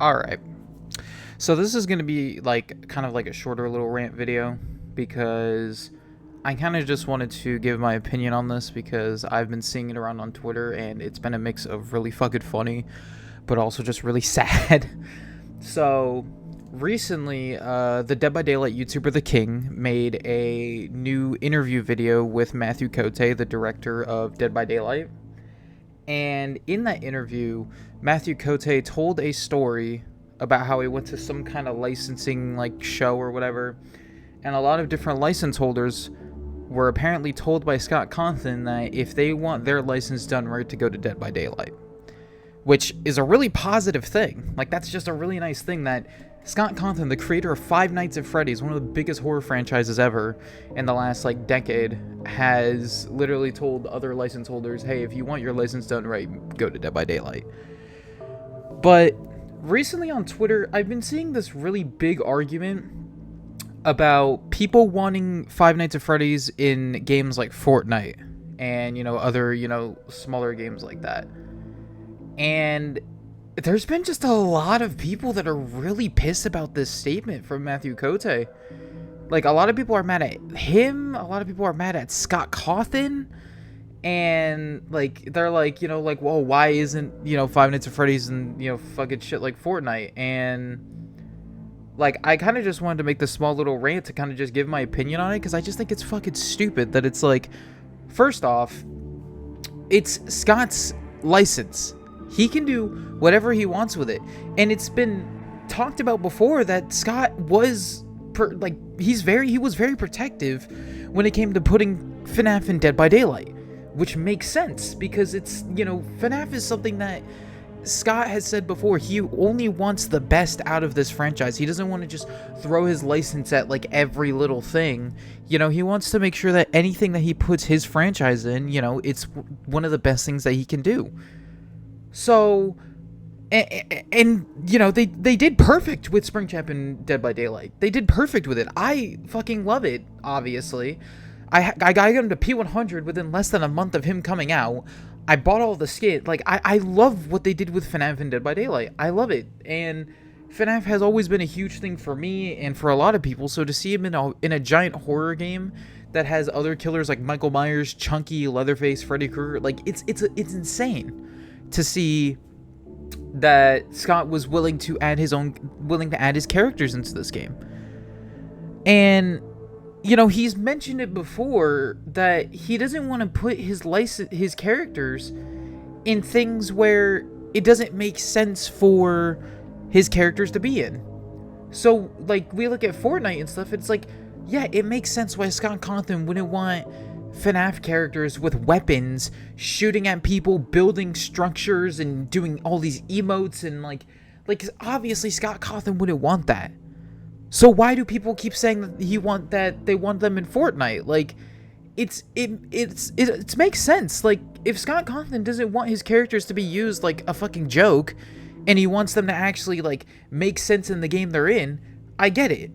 Alright, so this is going to be like kind of like a shorter little rant video because I kind of just wanted to give my opinion on this because I've been seeing it around on Twitter and it's been a mix of really fucking funny but also just really sad. So recently, the Dead by Daylight YouTuber The King made a new interview video with Matthew Cote, the director of Dead by Daylight. And in that interview, Matthew Cote told a story about how he went to some kind of licensing like show or whatever, and a lot of different license holders were apparently told by Scott Cawthon that if they want their license done right to go to Dead by Daylight, which is a really positive thing. Like, that's just a really nice thing that Scott Cawthon, the creator of Five Nights at Freddy's, one of the biggest horror franchises ever in the last like decade, has literally told other license holders, hey, if you want your license done right, go to Dead by Daylight. But recently on Twitter, I've been seeing this really big argument about people wanting Five Nights at Freddy's in games like Fortnite and, other, smaller games like that. And there's been just a lot of people that are really pissed about this statement from Matthew Cote. Like, a lot of people are mad at him, a lot of people are mad at Scott Cawthon, and, like, they're like, well, why isn't, Five Nights at Freddy's and, fucking shit like Fortnite? And, like, I kind of just wanted to make this small little rant to kind of just give my opinion on it, because I just think it's fucking stupid that it's like, first off, it's Scott's license. He can do whatever he wants with it. And it's been talked about before that Scott was, he was very protective when it came to putting FNAF in Dead by Daylight. Which makes sense, because it's, FNAF is something that Scott has said before. He only wants the best out of this franchise. He doesn't want to just throw his license at, like, every little thing. He wants to make sure that anything that he puts his franchise in, it's one of the best things that he can do. So, and they did perfect with Spring Champ and Dead by Daylight. They did perfect with it. I fucking love it, obviously. I got him to P100 within less than a month of him coming out. I bought all the skins. Like, I love what they did with FNAF and Dead by Daylight. I love it. And FNAF has always been a huge thing for me and for a lot of people. So to see him in a giant horror game that has other killers like Michael Myers, Chunky, Leatherface, Freddy Krueger, like, it's insane to see that Scott was willing to add his characters into this game. And he's mentioned it before that he doesn't want to put his characters in things where it doesn't make sense for his characters to be in. So, like, we look at Fortnite and stuff, it's like, yeah, it makes sense why Scott Cawthon wouldn't want FNAF characters with weapons shooting at people, building structures, and doing all these emotes, and like obviously Scott Cawthon wouldn't want that. So why do people keep saying that they want them in Fortnite? Like, it makes sense. Like, if Scott Cawthon doesn't want his characters to be used like a fucking joke, and he wants them to actually like make sense in the game they're in, I get it.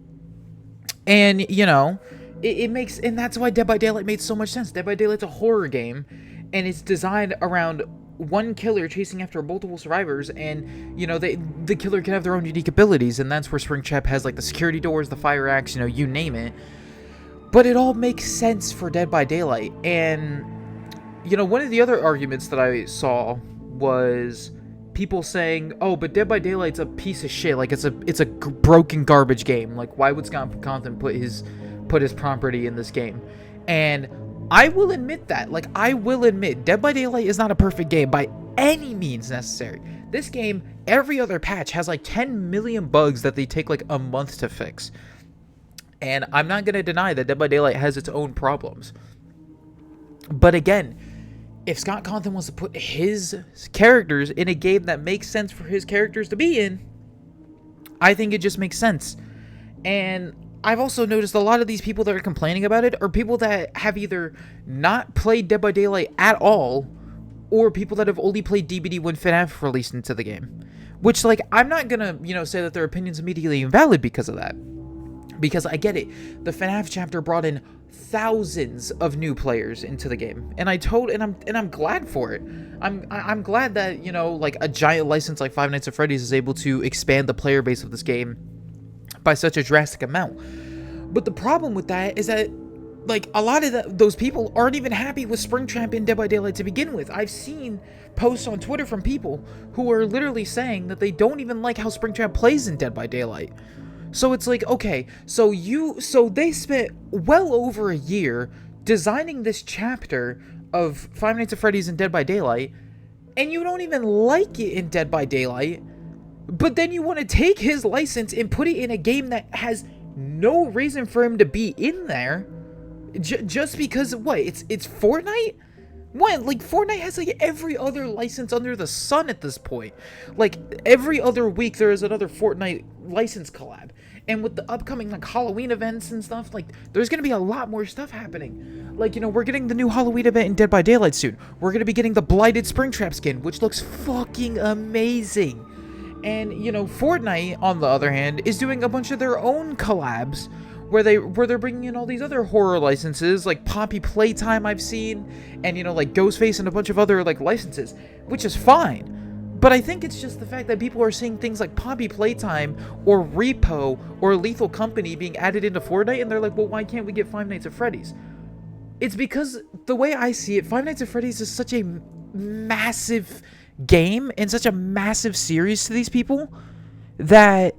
And it makes, and that's why Dead by Daylight made so much sense. Dead by Daylight's a horror game, and it's designed around one killer chasing after multiple survivors, and the killer can have their own unique abilities, and that's where Spring Champ has like the security doors, the fire axe, you name it. But it all makes sense for Dead by Daylight. And one of the other arguments that I saw was people saying, oh, but Dead by Daylight's a piece of shit, like it's a broken garbage game, like why would Scott Cawthon put his property in this game? And I will admit that. Like, I will admit, Dead by Daylight is not a perfect game by any means necessary. This game, every other patch, has like 10 million bugs that they take like a month to fix. And I'm not going to deny that Dead by Daylight has its own problems. But again, if Scott Cawthon wants to put his characters in a game that makes sense for his characters to be in, I think it just makes sense. And I've also noticed a lot of these people that are complaining about it are people that have either not played Dead by Daylight at all, or people that have only played DBD when FNAF released into the game. Which, like, I'm not gonna, say that their opinion's immediately invalid because of that. Because I get it. The FNAF chapter brought in thousands of new players into the game, and I'm glad for it. I'm glad that, you know, like a giant license like Five Nights at Freddy's is able to expand the player base of this game by such a drastic amount. But the problem with that is that, like, a lot of those people aren't even happy with Springtrap in Dead by Daylight to begin with. I've seen posts on Twitter from people who are literally saying that they don't even like how Springtrap plays in Dead by Daylight. So it's like, okay, so they spent well over a year designing this chapter of Five Nights at Freddy's in Dead by Daylight, and you don't even like it in Dead by Daylight, but then you want to take his license and put it in a game that has no reason for him to be in there. Just because, what, it's Fortnite? What, like, Fortnite has, like, every other license under the sun at this point. Like, every other week there is another Fortnite license collab. And with the upcoming, like, Halloween events and stuff, like, there's gonna be a lot more stuff happening. Like, you know, we're getting the new Halloween event in Dead by Daylight soon. We're gonna be getting the Blighted Springtrap skin, which looks fucking amazing. And, you know, Fortnite, on the other hand, is doing a bunch of their own collabs where they're bringing in all these other horror licenses, like Poppy Playtime I've seen, and, you know, like Ghostface and a bunch of other, like, licenses, which is fine. But I think it's just the fact that people are seeing things like Poppy Playtime or Repo or Lethal Company being added into Fortnite, and they're like, well, why can't we get Five Nights at Freddy's? It's because, the way I see it, Five Nights at Freddy's is such a massive game and such a massive series to these people that,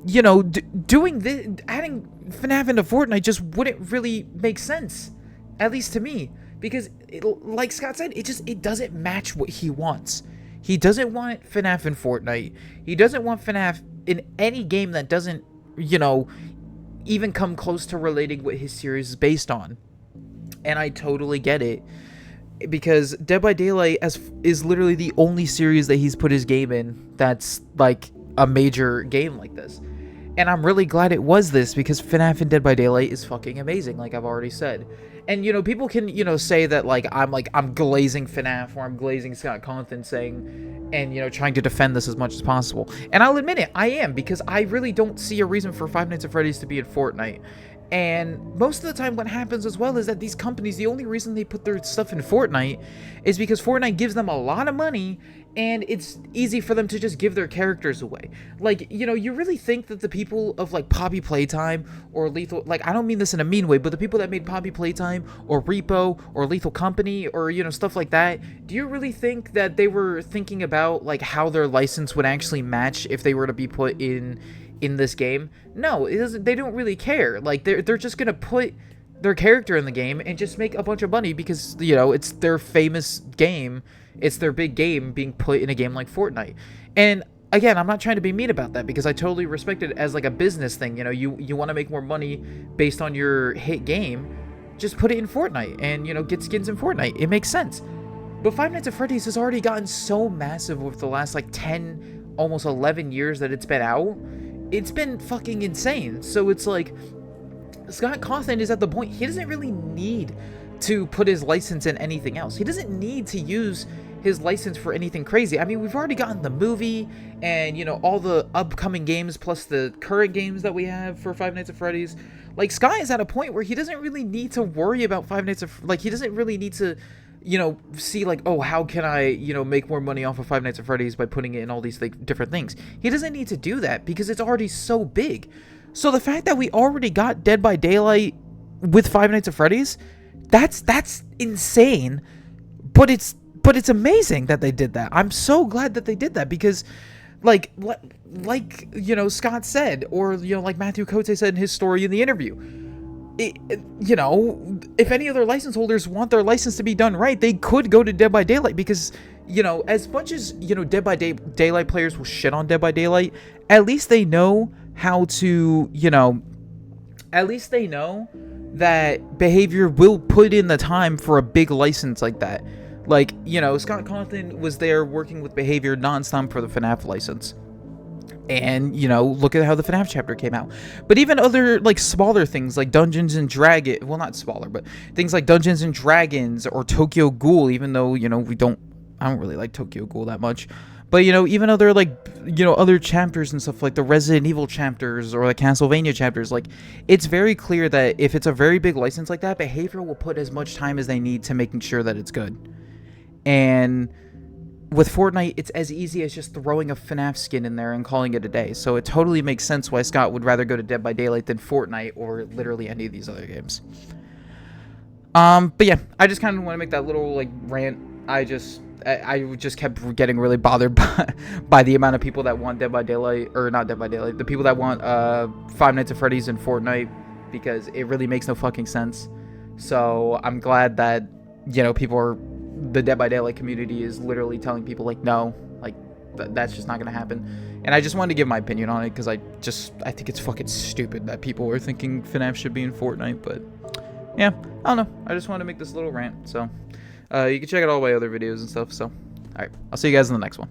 you know, doing this, adding FNAF into Fortnite just wouldn't really make sense, at least to me, because like Scott said, it doesn't match what he wants. He doesn't want FNAF in Fortnite. He doesn't want FNAF in any game that doesn't, you know, even come close to relating what his series is based on. And I totally get it, because Dead by Daylight is literally the only series that he's put his game in that's like a major game like this. And I'm really glad it was this, because FNAF in Dead by Daylight is fucking amazing, like I've already said. And, you know, people can, you know, say that, like, I'm glazing FNAF, or I'm glazing Scott Conklin, saying, and, you know, trying to defend this as much as possible. And I'll admit it, I am, because I really don't see a reason for Five Nights at Freddy's to be in Fortnite. And most of the time what happens as well is that these companies, the only reason they put their stuff in Fortnite is because Fortnite gives them a lot of money, and it's easy for them to just give their characters away. Like, you know, you really think that the people of, like, Poppy Playtime or Lethal, like, I don't mean this in a mean way, but the people that made Poppy Playtime or Repo or Lethal Company or, you know, stuff like that, do you really think that they were thinking about, like, how their license would actually match if they were to be put in this game? No, it doesn't. They don't really care. Like, they're just gonna put their character in the game and just make a bunch of money because, you know, it's their famous game. It's their big game being put in a game like Fortnite. And again, I'm not trying to be mean about that, because I totally respect it as, like, a business thing. You know, you want to make more money based on your hit game, just put it in Fortnite and, you know, get skins in Fortnite. It makes sense. But Five Nights at Freddy's has already gotten so massive over the last, like, 10, almost 11 years that it's been out. It's been fucking insane. So it's like, Scott Cawthon is at the point, he doesn't really need to put his license in anything else. He doesn't need to use his license for anything crazy. I mean, we've already gotten the movie and, you know, all the upcoming games plus the current games that we have for Five Nights at Freddy's. Like, Scott is at a point where he doesn't really need to worry about Five Nights at, like, he doesn't really need to, you know, see, like, oh, how can I, you know, make more money off of Five Nights at Freddy's by putting it in all these, like, different things. He doesn't need to do that because it's already so big. So the fact that we already got Dead by Daylight with Five Nights at Freddy's, that's insane, but it's amazing that they did that. I'm so glad that they did that, because like you know, Scott said, or, you know, like Matthew Cote said in his story in the interview, you know, if any other license holders want their license to be done right, they could go to Dead by Daylight, because, you know, as much as, you know, Dead by Daylight players will shit on Dead by Daylight, at least they know how to, you know, at least they know that Behavior will put in the time for a big license like that. Like, you know, Scott Cawthon was there working with Behavior nonstop for the FNAF license. And, you know, look at how the FNAF chapter came out. But even other, like, smaller things like Dungeons and Dragons, well, not smaller, but things like Dungeons and Dragons or Tokyo Ghoul, even though, you know, I don't really like Tokyo Ghoul that much. But, you know, even other, like, you know, other chapters and stuff, like the Resident Evil chapters or the Castlevania chapters, like, it's very clear that if it's a very big license like that, Behavior will put as much time as they need to making sure that it's good. And with Fortnite, it's as easy as just throwing a FNAF skin in there and calling it a day. So it totally makes sense why Scott would rather go to Dead by Daylight than Fortnite or literally any of these other games. But yeah, I just kind of want to make that little, like, rant. I just kept getting really bothered by the amount of people that want Dead by Daylight, or not Dead by Daylight, the people that want Five Nights at Freddy's and Fortnite, because it really makes no fucking sense. So I'm glad that, you know, the Dead by Daylight community is literally telling people, like, no, like, that's just not gonna happen. And I just wanted to give my opinion on it, because I think it's fucking stupid that people are thinking FNAF should be in Fortnite. But yeah, I don't know, I just wanted to make this little rant. So you can check out all my other videos and stuff. So alright, I'll see you guys in the next one.